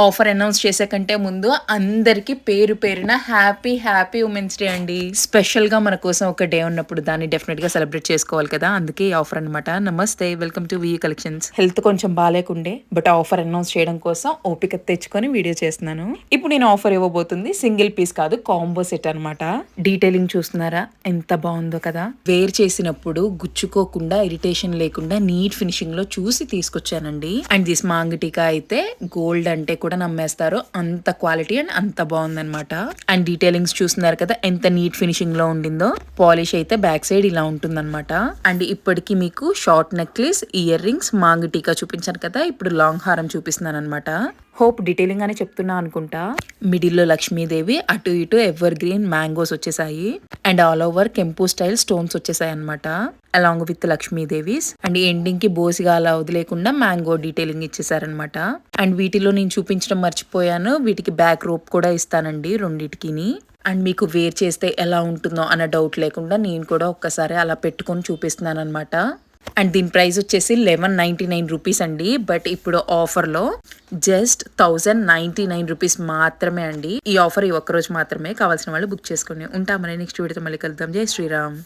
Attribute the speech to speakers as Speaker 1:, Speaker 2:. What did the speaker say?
Speaker 1: Offer announce చేసే కంటే ముందు అందరికీ పేరు పేరున హ్యాపీ హ్యాపీ ఉమెన్స్ డే అండి. స్పెషల్‌గా మన కోసం ఒక డే ఉన్నప్పుడు దాన్ని డెఫినిట్‌గా సెలబ్రేట్ చేసుకోవాలి కదా! అందుకే ఈ ఆఫర్ అనమాట. నమస్తే వెల్కమ్ టు వీఈ కలెక్షన్స్. హెల్త్ కొంచెం బాలేకుండే బట్ ఆఫర్ అనౌన్స్ చేయడం కోసం ఓపిక తెచ్చుకొని వీడియో చేస్తున్నాను. ఇప్పుడు నేను ఆఫర్ ఇవ్వబోతుంది సింగిల్ పీస్ కాదు కాంబో సెట్ అనమాట. డీటెయిలింగ్ చూస్తున్నారా ఎంత బాగుందో కదా! వేర్ చేసినప్పుడు గుచ్చుకోకుండా ఇరిటేషన్ లేకుండా నీట్ ఫినిషింగ్ లో చూసి తీసుకొచ్చానండి. అండ్ దిస్ మాంగటికా అయితే గోల్డ్ అంటే కూడా నమ్మేస్తారు, అంత క్వాలిటీ అండ్ అంత బాగుందన్నమాట. అండ్ డీటెయిలింగ్స్ చూస్తున్నారు కదా ఎంత నీట్ ఫినిషింగ్ లో ఉండిందో. పాలిష్ అయితే బ్యాక్ సైడ్ ఇలా ఉంటుందన్నమాట. అండ్ ఇప్పటికి మీకు షార్ట్ నెక్లెస్, ఇయర్ రింగ్స్, మాంగటికా చూపించాను కదా, ఇప్పుడు లాంగ్ హారం చూపిస్తున్నాను అనమాట. హోప్ డీటెయిలింగ్ అని చెప్తున్నా అనుకుంటా. మిడిల్లో లక్ష్మీదేవి, అటు ఇటు ఎవర్ గ్రీన్ మ్యాంగోస్ వచ్చేసాయి. అండ్ ఆల్ ఓవర్ కెంపు స్టైల్ స్టోన్స్ వచ్చేసాయి అనమాట, అలాంగ్ విత్ లక్ష్మీదేవీస్. అండ్ ఎండింగ్ కి బోసిగా అలా వదిలేకుండా మ్యాంగో డీటెయిలింగ్ ఇచ్చేసారనమాట. అండ్ వీటిలో నేను చూపించడం మర్చిపోయాను, వీటికి బ్యాక్ రోప్ కూడా ఇస్తానండి రెండిటికిని. అండ్ మీకు వేర్ చేస్తే ఎలా ఉంటుందో అన్న డౌట్ లేకుండా నేను కూడా ఒక్కసారి అలా పెట్టుకొని చూపిస్తున్నాను అనమాట. అండ్ దీని ప్రైస్ వచ్చేసి 1199 రూపీస్ అండి. బట్ ఇప్పుడు ఆఫర్లో జస్ట్ 1099 రూపీస్ మాత్రమే అండి. ఈ ఆఫర్ ఈ ఒక్కరోజు మాత్రమే. కావాల్సిన వాళ్ళు బుక్ చేసుకోండి. ఉంటామని నెక్స్ట్ వీడియోతో మళ్ళీ కలుద్దాం. జై శ్రీరామ్.